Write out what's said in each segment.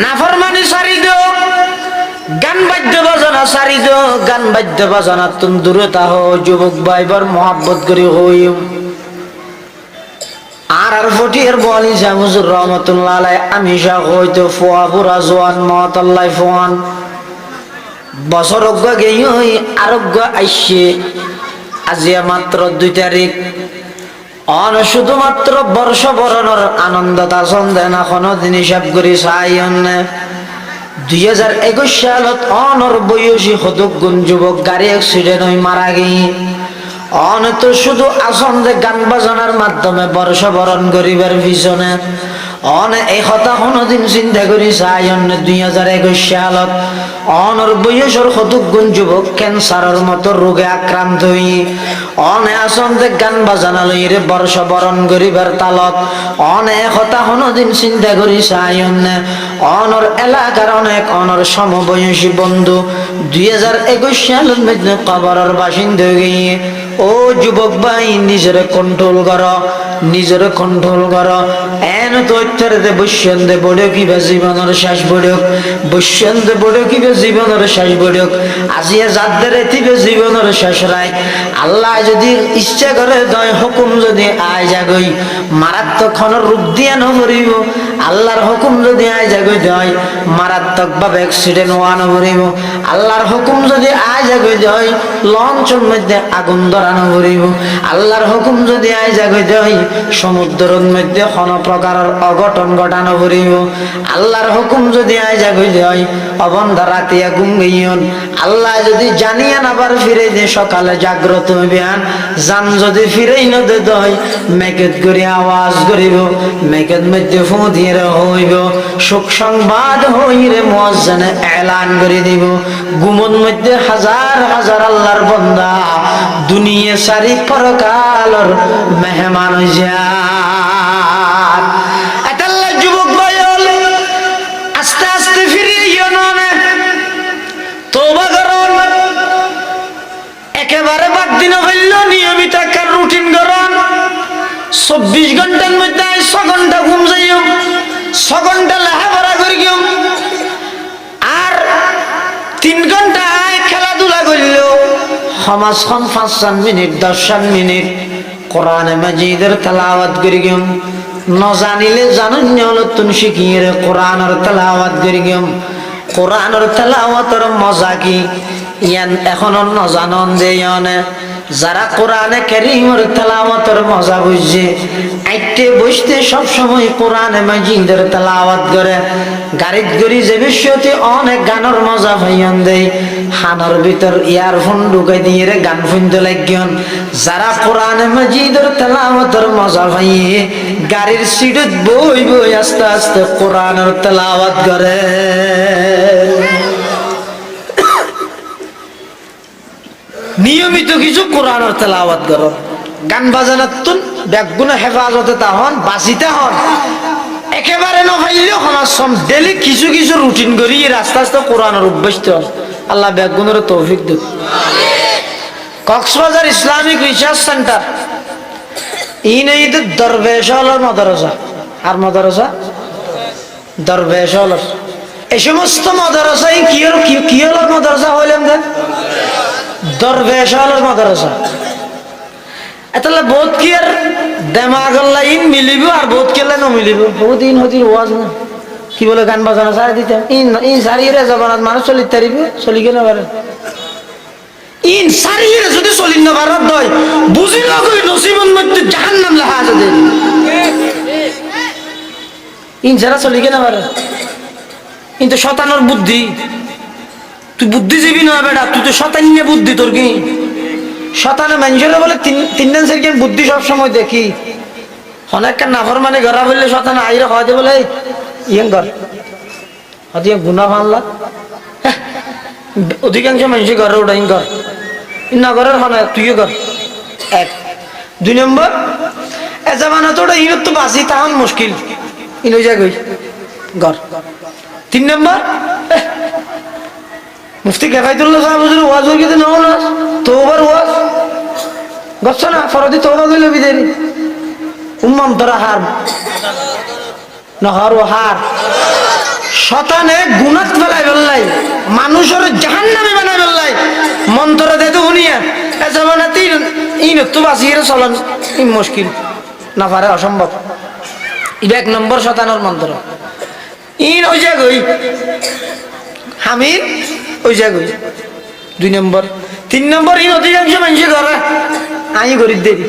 নাফরমানি সারি দিও, গান বাদ্য বাজনা সারি দিও, গান বাদ্য বাজনা তুম দূরে তাহ যুবক ভাইবার মহাব্বত করি হইও। আর ফটিয়ার বলি শামসুর রহমতুল্লাহ আলাই আমি শাহ হইতো ফোয়া বুড়া জোয়ান মহাতাল্লাই ফোয়ান বছর অজ্ঞ গেই হই আরোগ্য আইসে আজিয়া মাত্র 2 তারিখ অন শুধুমাত্র বর্ষ বরণের আনন্দ তাসন দেন এখনো দিন হিসাব করি চাই 2021 সালত অনর বয়সী হদুক গুণ যুবক গাড়ি অ্যাক্সিডেন্ট হয়ে মারা গিয়ে অন তো শুধু আসন যে গান বাজনার মাধ্যমে বর্ষ বরণ করিবার পিছনে অন এই কথা কোনদিন চিন্তা করি চাই 2021 সালত অনর বয়সের হদুক গুণ যুবক ক্যান্সারের মতো রোগে আক্রান্ত হই অনে আসন যে গান বাজনা লইরে বর্ষ বরণ করিবার তালত অনে কথা কোনদিন চিন্তা করি চাই অনর এলাকার অনেক অনর সমবয়সী বন্ধু 2021 সালের মধ্যে কবরের বাসিন্দা গিয়ে ও যুবক ভাই নিজের কন্ট্রোল করো, নিজের কন্ট্রোল করো। এন তথ্যে বৈশ্যন্দে বড় কিবা জীবনের শেষ বড়ক, বৈশ্যন্দে বড় কিবা জীবনের শেষ বড়ক। আজিয়া যাদের এতিবে জীবনের শেষ রায় আল্লাহ যদি ইচ্ছা করে দয় হুকুম যদি আয় জাগই মারাত্মক খনর রূপ দিয়া নভরিব। আল্লাহর হুকুম যদি আয় জাগই দয় মারাত্মক ভাবে অ্যাক্সিডেন্ট হওয়া নভরিব। আল্লাহর হুকুম যদি আয় জাগই দয় লঞ্চের মধ্যে আগুন ধরানো ভরিব। আল্লাহর হুকুম যদি আয় জাগই দয় সমুদ্রের মধ্যে কোন প্রকারের অঘটন ঘটানো ভরিব। আল্লাহর হুকুম যদি আয় জাগই দয় অবন্ধা রাতিয়া ঘুমাইয়ন। আল্লাহ যদি জানিয়ে আবার ফিরে দিয়ে সকালে জাগ্রত হইবেন জান যদি ফিরেই ন দয় মেকেট করে আওয়াজ করিব, মেকেট মধ্যে ফু দিয়ে হইব শোক সংবাদ হইরে মুয়াজ্জিনে এলান করে দিব। গুমন মধ্যে হাজার হাজার আল্লাহর বান্দা দুনিয়া সারি পরকালর মেহমান যান। এতাল্লা যুবক ভাইল আস্তে আস্তে ফিরিয়ে ননে তওবা করুন, একেবারে বাদ দিন হইল নিয়মিত একটা রুটিন করুন। 24 ঘন্টার মধ্যে 6 ঘন্টা ঘুম যাইও, 6 ঘন্টা লেখাপড়া করিও, আর 3 ঘন্টা খেলাধুলা করলো। সমাজখন 5 মিনিট 10 মিনিট কোরআনে মাজিদের তেলাওয়াত করিও। ন জানিলে জানুন নতুন শিখিয়ে কোরআনের তেলাওয়াত করিও। কোরআনের তেলাওয়াতের মজা কি ইয়ান এখনো ন জানন দেয়নে। যারা কোরআনে কারীমের তেলাওয়াতের মজা বুঝে আইতে বসতে সব সময় কোরআনে মাজিদের তেলাওয়াত করে গাড়িত গড়ি যে বিষয়তে অনেক গানের মজা ভাইয়ান দেয় হানার ভিতর ইয়ারফোন ঢুকাই দিয়ে গান শুনতে লাগিয়ন। যারা কোরআনে মাজিদের তেলাওয়াতের মজা ভাইয়ে গাড়ির সিটত বই বই আস্তে আস্তে কোরআনের তেলাওয়াত করে। নিয়মিত কিছু কোরআনের তেলাওয়াত করো। গান বাজানার তুন ব্যাগুনা হেফাজতে তা হন বাঁচিতে হন একেবারে নহাইলেও সমাজ ডেলি কিছু কিছু রুটিন করি আস্তে আস্তে কোরআনের অভ্যস্ত হন। আল্লাহ ব্যাগুনের তৌফিক দেব। কক্সবাজার ইসলামিক রিসার্চ সেন্টার ইনঈদ দরবেশ হলের মাদ্রাসা আর মাদ্রাসা দরবেশ হলের এই সমস্ত মাদ্রাসায় কি হলের মাদ্রাসা হইলাম দেন দরবেশ হলের মাদ্রাসা। এতলে বহুত কি আর দেমাগ আল্লাহ ইন মিলিব আর বহুত কেলে ন মিলিব। বহুত ইন হতির ওয়াজ না কি বলে গান বাজানা সারা দিতে ইন সারিয়ে জবানাত মানুষ চলিত তারিব চলি কেন পারে। ইন সারিয়ে যদি চলি না পারে দয় বুঝি না কই নসিবন মধ্যে জাহান্নাম লেখা আছে দে ইন সারা চলি কেন পারে। কিন্তু শতানোর বুদ্ধি তুই বুদ্ধিজীবী না বেটা, তুই তো শতান্য বুদ্ধি। তোর কি শতানে মানুষের বলে তিন সেকেন্ড বুদ্ধি সবসময় দেখি অনেক নাফর মানে ঘরা বললে শতানে আইরে হওয়াতে বলে ইয়ে ঘর হয়তো গুণা ভাঙলা অধিকাংশ মানুষের ঘরে ওটা ইন ঘর না ঘরের হয় তুইও ঘর। 1 2 নম্বর এ জামানা তো ওটা ইনত তো বাঁচি তাহন মুশকিল ইন ওই জায়গায় ঘর। 3 নম্বর মুফতি কেফায়তুল্লাহ সাহেব হুজুর ওয়াজ হয়ে গেছে না তওবার ওয়াজ গছ না ফরদি তওবা কইলো বিদেরি উম্মন্তরা হার নহর হার শতানে গুনাত ফেলাই ফেললাই মানুষের জাহান্নামে বানাই ফেললাই মন্ত্র দে তো শুনিয়া এজমানা তিন ইন তো বাসিয়ে চলন ই মুশকিল না পারে অসম্ভব ইবা এক নম্বর শতানোর মন্ত্র ইন ওই যে গই হামিদ ওই যে গই 2 নম্বর 3 নম্বর ইন অধিকাংশ মানুষ করে আই করি দেরি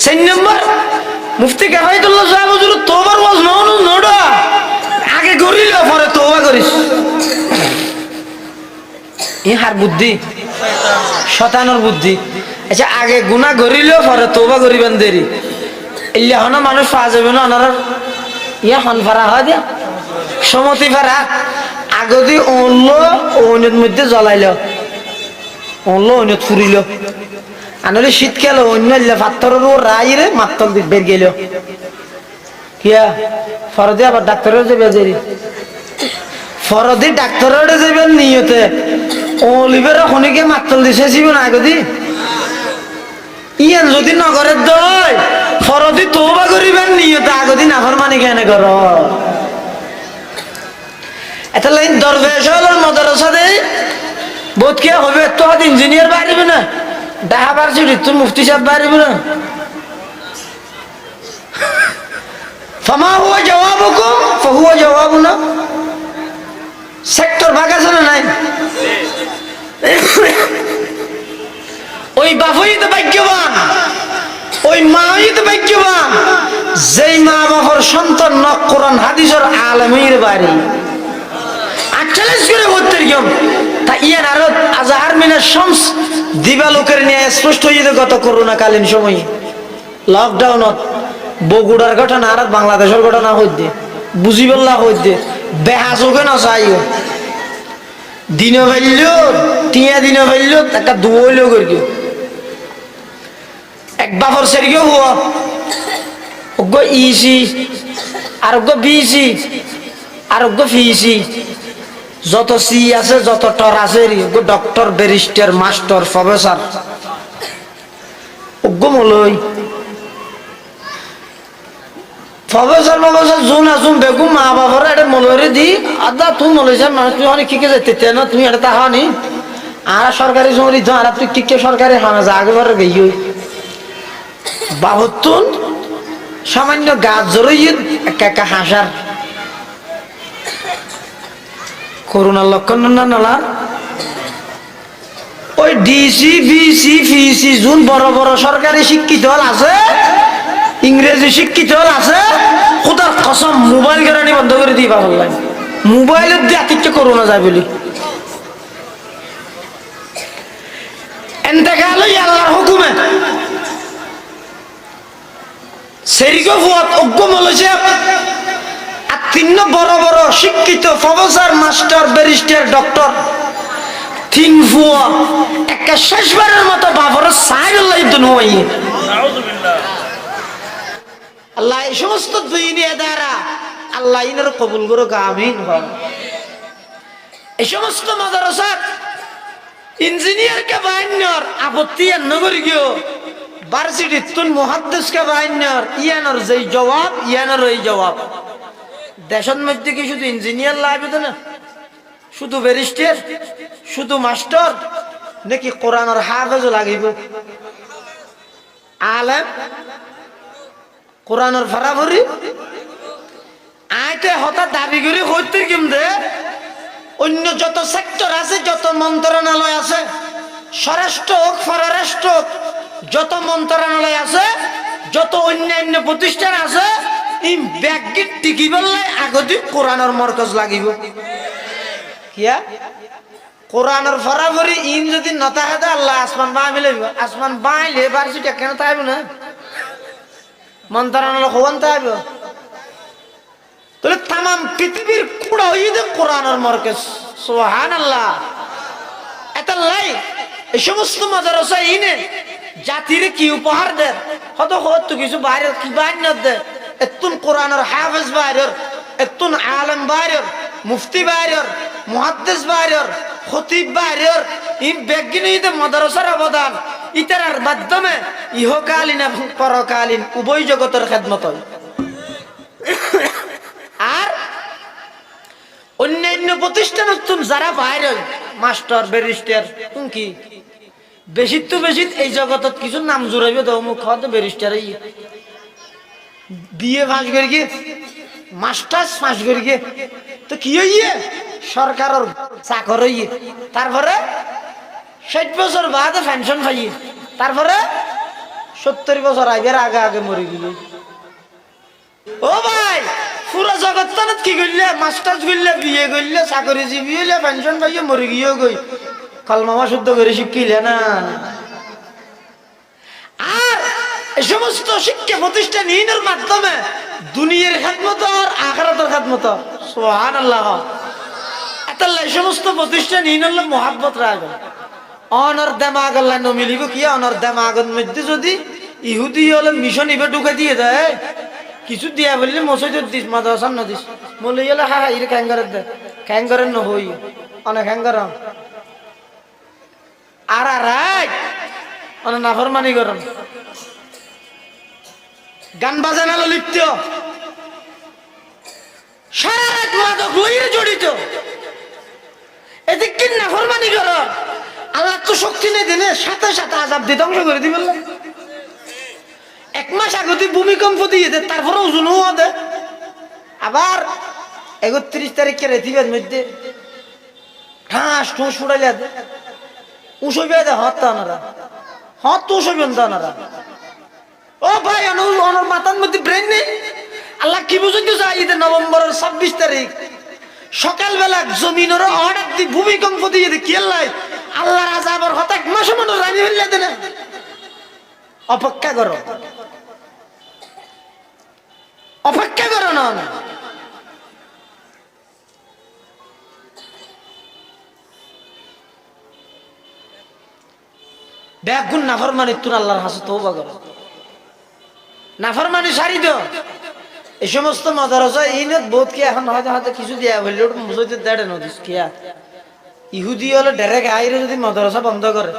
4 নম্বর মুফতি কাফাইতুল্লাহ সাহেব হুজুর তওবার ওয়াজ নড়া আগে করিল পরে তওবা করিস ই হার বুদ্ধি শতানোর বুদ্ধি আচ্ছা আগে গুনাহ করিল পরে তওবা করিবেন দেরি ইল্লা হনা মানুষ পাওয়া যাবে না ওনার ইয়া হন ফারা হয় দিয়া সমতি ফারা আগদি অন্য অন্যের মধ্যে জ্বলাইল অন্য অন্য ফুরিল আনলে শীতকাল অন্য পাথরের রাইরে মাত্তল বের গেল কিয়া ফরদে আবার ডাক্তারের যাবে দেরি ফরদি ডাক্তারের যাবেন নিয়তে অলিবের খনিকে মাত্তল দিছে জীবন আগদি ইয়ান যদি নগরের দয় ফরদি তওবা করিবেন নিয়তে আগদি নাফরমানি কেন কর এটা লাইন দরবেশ হল মাদ্রাসা দে বহুত কে হবে তো ইঞ্জিনিয়ার বাড়িবে না ঢাকা ভার্সিটি তো মুফতি সাহেব বাড়িবে না ফামা হুয়া জওয়াবুকুম ফাহুয়া জওয়াবুনা সেক্টর ভাগ আছে না নাই ওই বাপই তো ভাগ্যবান ওই মাই তো ভাগ্যবান যেই মা বাবার সন্তান ন কোরআন হাদিসের আলেমের বাড়ি চ্যালেঞ্জ করে বলতে গিয়ে তা ইয়ান আরো আজহার মিনার শামস দিবালোকের নিয়ে স্পষ্ট হয়ে যেত গত করোনাকালীন সময়ে লকডাউনত বগুড়ার ঘটনা আর বাংলাদেশের ঘটনা হইতে বুঝি বললা হইতে বেহাসোকে না চাইও দিন ফেলল টিয়া দিন ফেলল একটা দুইল করি এক বাফর সেরিও হুয়া ওগো ইসি আর ওগো বিসি আর ওগো ফিসি যত সি আছে যত টর আছে ডক্টর ব্যারিস্টার মাস্টার প্রফেসর ওগো মলই প্রফেসর জুন আসুন বেগুম মা বাবার এটা মলরে দি আদা তুই মলইছ মানুষ তুই অনেক কিকে যেতে না তুমি এটা তাহানি আর সরকারি সময় আর তুই কিকে সরকারি হানা যা আগেবার গই বাহতুন সামান্য গাছ জড়িয়ে একা একা হাসার করোনার লক্ষণ না নালা ওই ডিসি বিসি ফিসি জুন বড় বড় সরকারি শিক্ষিত হল আছে ইংরেজি শিক্ষিত হল আছে খোদার কসম মোবাইল কেরানি বন্ধ করে দিবা বললাম মোবাইলের দিয়ে আতিকে করোনা যায় বলি এন্তেকাল আল্লাহর হুকুমে সেরিগো ফুয়াত অজ্ঞ মলছে আর 3 বড় বড় শিক্ষিত প্রফেসর মাস্টার ব্যারিস্টার ডক্টর 3 ফুয়া একটা শেষবারের মতো বাবর সাইল্লাহ দুনওয়াই নাউযুবিল্লাহ আল্লাহ এই সমস্ত দুনিয়া দ্বারা আল্লাহ ইনার কবুল করো আমিন এই সমস্ত মাদ্রাসা ইঞ্জিনিয়ার কে বাইনর আপত্তি নগর গিয়ে ভার্সিটি তুন মুহাদ্দিস কে বাইনর ইয়ানর যেই জবাব ইয়ানর এই জবাব দেশের মধ্যে কি শুধু ইঞ্জিনিয়ার লাগবে না শুধু ব্যারিস্টার শুধু মাস্টার নাকি কোরআনের হাফেজ লাগিব আলেম কোরআনের ফারাফরি আইতে হঠাৎ দাবি করে হইতে কিমদে অন্য যত সেক্টর আছে যত মন্ত্রণালয় আছে স্বরাষ্ট্র হোক পররাষ্ট্র হোক যত মন্ত্রণালয় আছে যত অন্যান্য প্রতিষ্ঠান আছে এই ব্যাগটি টিকি বললে আগতি কোরআনের মরকজ লাগিব কিয়া কোরআনের ফরাফরি ইন যদি নতাহাদে আল্লাহ আসমান বাঁইলে আসমান বাঁইলে ভার্সিটি কেন তাইব না মন্ত্রণালয় হওয়ান তাইব তাহলে তাম পৃথিবীর কুড়া হয়ে যে কোরআনের মরকজ সুবহানাল্লাহ এটা লাই এই সমস্ত মাদ্রাসা ইনে জাতিরে কি উপহার দেয় হয়তো হয়তো কিছু বাইরে কি বাইরে দেয় এতুন কোরআনের হাফেজ বাইরের এতুন আলেম বাইরের মুফতি বাইরের মুহাদ্দিস বাইরের খতিব বাইরের এই বেগিনীতে মাদ্রাসার অবদান ইতার মাধ্যমে ইহকালীন এবং পরকালীন উভয় জগতের খেদমত হয়। আর অন্যান্য প্রতিষ্ঠান যারা বাইরে মাস্টার ব্যারিস্টার কি বেশি তো বেশি এই জগতত কিছু নাম জুড়াইবে তো অমুক হয়তো ব্যারিস্টার বিয়ে ফাঁস করে গিয়ে মাস্টার্স ফাঁস করে গিয়ে তো কি হইয়ে সরকারের চাকর হইয়ে তারপরে 60 বছর বাদে পেনশন পাইয়ে তারপরে 70 বছর আগের আগে আগে মরে গিয়ে। ও ভাই পুরো জগৎ কি করলে মাস্টার্স করলে বিয়ে করলে চাকরিজীবী হইলে পেনশন পাইয়ে মরে গিয়েও গই কলমামা শুদ্ধ করে শিখিলে না। আর এই সমস্ত শিক্ষা প্রতিষ্ঠানের মাধ্যমে দুনিয়ার খেদমত আর আখিরাতের খেদমত সুবহানাল্লাহ। এই সমস্ত প্রতিষ্ঠান হলো মোহাব্বত রাখবে অনর দেমাগ আল্লাহ নমিলিব কি অনর দেমাগের মধ্যে যদি ইহুদি হলে মিশন ইবে ঢুকে দিয়ে দেয় কিছু দিয়া বললে মসজিদের দিস মাদ্রাসার নদিস বলে গেলে হ্যাঁ ইরে ক্যাঙ্গারের দে ক্যাঙ্গারের ন হই অনেক ক্যাঙ্গার আর অনেক নাফরমানি করেন গান বাজানা লিপ্ত সারা রাত মাদক লইয়ে জড়িত এদিকে নাফরমানি কর আল্লাহ তো শক্তি নেই দিনে সাথে সাথে আজাব দিয়ে ধ্বংস করে দিবেন। 1 মাস আগে ভূমিকম্প দিয়ে দে তারপরে ওজনও দে আবার 31 তারিখে রেতিবের মধ্যে ঠাস ঠোস উড়াইলে দে উসবে দে হত আনারা হত তো উসবেন তো আনারা। ও ভাই অনর মাথার মধ্যে ব্রেন নেই আল্লাহ কি বুঝতে চাই নভেম্বরের 26 তারিখ সকালবেলা জমিনের হঠাৎ ভূমিকম্প দিয়ে দে কি আল্লাহর আযাবের হত 1 মাস মতো রানি হইলে দে না অপেক্ষা করো অপেক্ষা করো না। বেগুন নাফরমানি তুন আল্লাহর হাসে তওবা করো নাফরমানি সারি দাও। এই সমস্ত মাদ্রাসা ইনত বহুত কি এখন হয়তো হয়তো কিছু দিয়া বললে মসজিদে দেড়ে নদিস কিয়া ইহুদি হলে ডাইরেক্ট আইরে যদি মাদ্রাসা বন্ধ করে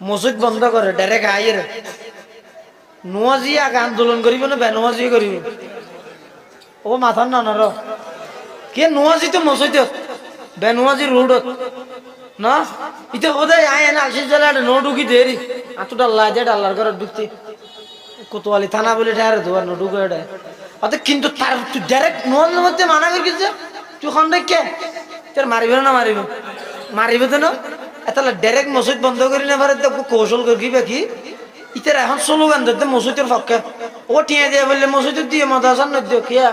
মসজিদ বন্ধ করে ডাইরেক্ট আইরে নোয়াজি আগে আন্দোলন করিব না বেনোয়াজি করিব ও মাথার নানার কে নোয়াজি তো মসজিদ বেনোয়াজি রোডত না ইতে বোধহয় আয় না আশিস জেলাটা নো ঢুকি দেরি আতুটা লাজে ডাল্লার ঘরে ঢুকতে কোতোয়ালি থানা বলে ঠারে ধোয়ার নো ঢুকে এটা অত কিন্তু তার তুই ডাইরেক্ট নোয়ার মধ্যে মানা করে গেছে তুই খন কে তোর মারিবে না মারিবে মারিবে তো না তাহলে ডাইরেক্ট মসজিদ বন্ধ করি না পারে কৌশল করিবে কি ইতার এখন স্লোগান ধরতে মসজিদের পক্ষে ও টিয়া দিয়ে বললে মসজিদের দিয়ে মাদ্রাসার নদ দিও কিয়া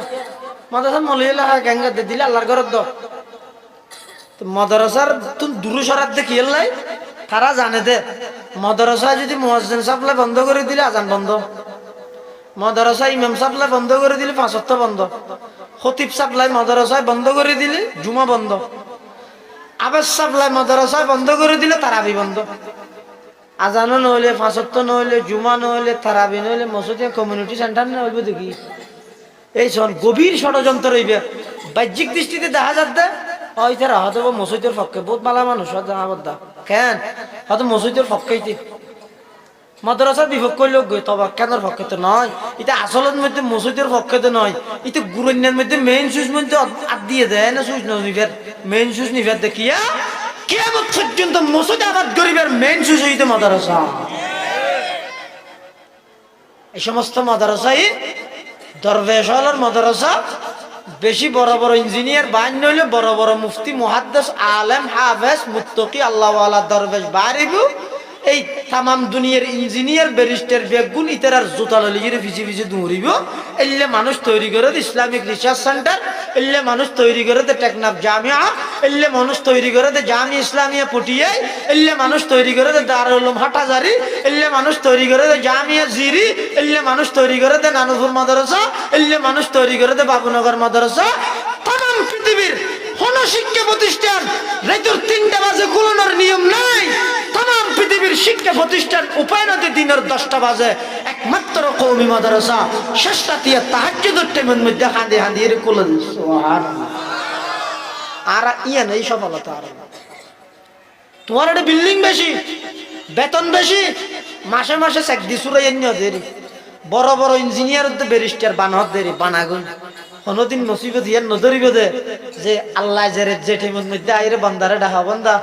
মাদ্রাসার মলিলা গ্যাঙ্গা দিলে আল্লাহর ঘরত দ মাদ্রাসার তুমি দূরে সরাত দেখি এলাই তারা জানে দে মাদ্রাসা যদি মুয়াজ্জিন সাপ্লাই বন্ধ করে দিলে আজান বন্ধ মাদ্রাসা ইমাম সাপ্লাই বন্ধ করে দিলে 5 ওয়াক্ত বন্ধ খতিব সাপ্লাই মাদ্রাসায় বন্ধ করে দিলে জুমা বন্ধ আবার সাপ্লাই মাদ্রাসায় বন্ধ করে দিলে তারাবি বন্ধ আজানও নহলে 5 ওয়াক্ত নহলে জুমা নহলে তারাবি নহলে মসজিদে কমিউনিটি সেন্টার না হইব দেখি এই সন গভীর ষড়যন্ত্র হইবে বাহ্যিক দৃষ্টিতে দেখা যাচ্ছে হয়তো হয়তো মসজিদের পক্ষে বহুত ভালো মানুষ জানাবদ্দা কেন হয়তো মসজিদের পক্ষেইতে মাদ্রাসার বিপক্ষ লোক গই তবে কেনার পক্ষে তো নয় এটা আসলের মধ্যে মসজিদের পক্ষে তো নয় এটা গুরুন্যার মধ্যে মেইন সুইচ মধ্যে আদ দিয়ে দেয় না সুইচ নিফের মেইন সুইচ নিফের দেখিয়া কিয়ামত পর্যন্ত মসজিদ আবাদ গরিবের মেইন সুইচ হইতে মাদ্রাসা। এই সমস্ত মাদ্রাসাই দরবেশ হলার মাদ্রাসা বেশি বড় বড় ইঞ্জিনিয়ার বাইন নইলে বড় বড় মুফতি মুহাদ্দিস আলেম হাফেজ মুত্তাকি আল্লাহওয়ালা দরবেশ বাড়িব এই তামাম দুনিয়ার ইঞ্জিনিয়ার ব্যারিস্টার বেগুন ইতার জুতা ললিয়ে ভিজে ভিজে দৌড়িব এলে মানুষ তৈরি করে ইসলামিক রিসার্চ সেন্টার এলে মানুষ তৈরি করে টেকনাফ জামিয়া এলে মানুষ তৈরি করে জামিয়া ইসলামিয়া পটিয়ে এলে মানুষ তৈরি করে দারুল উলুম হাটাজারি এলে মানুষ তৈরি করে জামিয়া জিরি এলে মানুষ তৈরি করে নানুপুর মাদ্রাসা এলে মানুষ তৈরি করে বাবুনগর মাদ্রাসা তামাম পৃথিবীর কোন শিক্ষা প্রতিষ্ঠান রাতের 3টা বাজে খুলানোর নিয়ম নাই তামাম পৃথিবীর শিক্ষা প্রতিষ্ঠান উপায়নতে দিনের 10টা বাজে একমাত্র কওমি মাদ্রাসা শেষ রাতিয়া তাহাজ্জুদের টাইমের মধ্যে হাঁদি হাঁদি এর খুলে দিচ্ছে সুবহানাল্লাহ। আর ইয়া নেই সফলতা আর তোমার একটা বিল্ডিং বেশি বেতন বেশি, মাসে মাসে চেক দি চুরাই দেরি, বড় বড় ইঞ্জিনিয়ার ব্যারিস্টার বানহত দেরি বানাগুন কোনদিন নসিবত ইয়ার নজরিব দে যে আল্লাহ জেরে জেঠিমত মধ্যে আইরে বান্দারে ডাহা বান্দা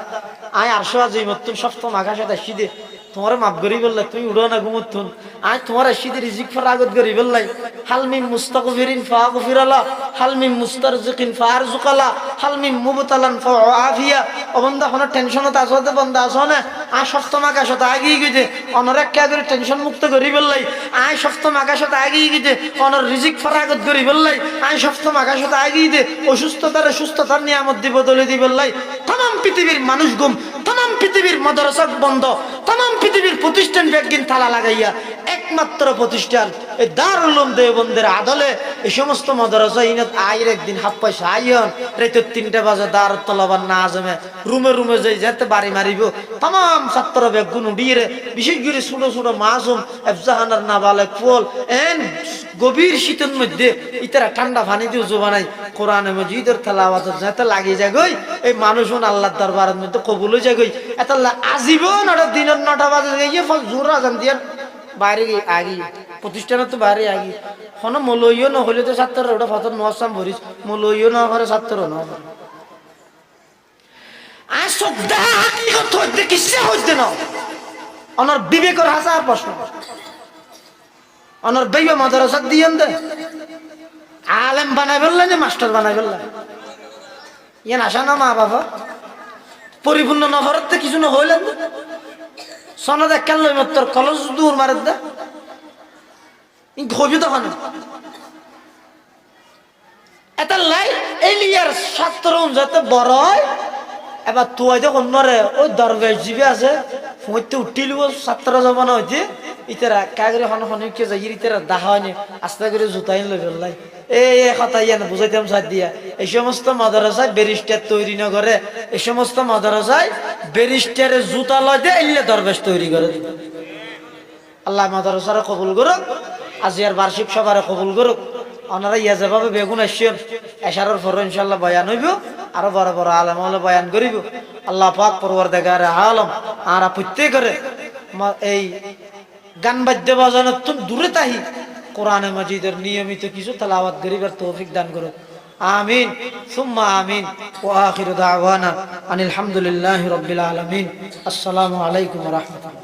আয় আরশো আজ মতুন সপ্তম আকাশে আসি দে তোমার মাফ করি বললে তুমি উড়ো না ঘুমতুন আয় তোমার আসি দে রিজিক ফর আগত করি বললাই হালমিম মুস্তাগফিরিন ফাগফিরালা হালমিম মুস্তারজিকিন ফারজুকালা হালমিম মুবতালান ফাআফিয়া ও বান্দা কোন টেনশনত আছো দে বান্দা আছো না আয় সপ্তম আকাশে আগিয়ে গিয়ে অনর একটা করে টেনশন মুক্ত করি বললাই আয় সপ্তম আকাশে আগিয়ে গিয়ে অনর রিজিক ফর আগত করি বললাই আয় সপ্তম আকাশে আগিয়ে দে অসুস্থতার সুস্থতার নিয়ামত দিব বদলে দি বললাই তাম পৃথিবীর মানুষ গুম তাম পৃথিবীর মাদ্রাসা বন্ধ তাম পৃথিবীর প্রতিষ্ঠান ব্যাগিন তালা লাগাইয়া একমাত্র প্রতিষ্ঠান এই দারুল উলুম দেওবন্দের আদলে এই সমস্ত মাদ্রাসা ইনাত আয়ের একদিন হাফ পয়সা আইয়ন রাতে 3টা বাজে দারুত তলাবার না আজমে রুমে রুমে যাই যেতে বাড়ি মারিব তাম ছাত্র ব্যাগুন উড়িয়ে বিশেষ করে ছোট ছোট মাসুম এফজাহানার নাবালেক ফুল এন গভীর শীতের মধ্যে ইতারা ঠান্ডা পানি দিয়ে জোবানাই কোরআনে মজিদের তেলাওয়াত যেতে লাগিয়ে যায় গই এই মানুষ আল্লাহর দরবারের মধ্যে কবুল হয়ে যায় গই এত আজীবন ওটা দিনের 9টা বাজে গিয়ে ফল জোর আজান দিয়ে বাইরে আগি প্রতিষ্ঠানে তো বাইরে আগি কোনো মলইও নহলে তো ছাত্র ওটা ফতর নসাম ভরিস মলইও না করে ছাত্র না আর শ্রদ্ধা হাকিকত হইতে কিসে হইতে না অনর বিবেকের হাজার প্রশ্ন অনর বেইবা মাদ্রাসা দিয়েন দে আলেম বানাই ফেললেন যে মাস্টার বানাই ফেললেন ইয়ান আসা না মা বাবা পরিপূর্ণ নভরতে কিছু না হইলেন সনদ একখান লই মত কলস দূর মারে দে ঘবি তখন এটা লাই এলিয়ার ছাত্র যাতে বড় হয় এবার তুই যখন নরে ওই দরবেশ জিবি আছে হইতে উঠিল ছাত্র জমানা হইতে ইতারা কাগরে হন হনকে যাই ইতারা দাহা হয়নি আস্তে করে জুতাই লই ফেললাই এই কথা ইয়ান বুঝাইতাম সাথ দিয়া এই সমস্ত মাদ্রাসায় ব্যারিস্টার তৈরি না করে এই সমস্ত মাদ্রাসায় ব্যারিস্টারের জুতা লয় দিয়ে এলে দরবেশ তৈরি করে আল্লাহ মাদ্রাসারে কবুল করুক আজিয়ার বার্ষিক সভারে কবুল করুক ওনারা ইয়া যেভাবে বেগুন আসছেন এশারের পর ইনশাল্লাহ বয়ান হইব আরো বড় বড় আলেম হলে বয়ান করিব আল্লাহ পাক পরওয়ারদিগার আলম আর প্রত্যেকের এই গান বাদ্য বাজানোর তো দূরে তাহি কোরআনে মাজিদের নিয়মিত কিছু তেলাওয়াত করিবার তৌফিক দান করুক আমিন সুম্মা আমিন ওয়া আখিরু দাওয়ানা আনিল হামদুলিল্লাহি রাব্বিল আলামিন আসসালামু আলাইকুম ওয়া রাহমাতুল্লাহ।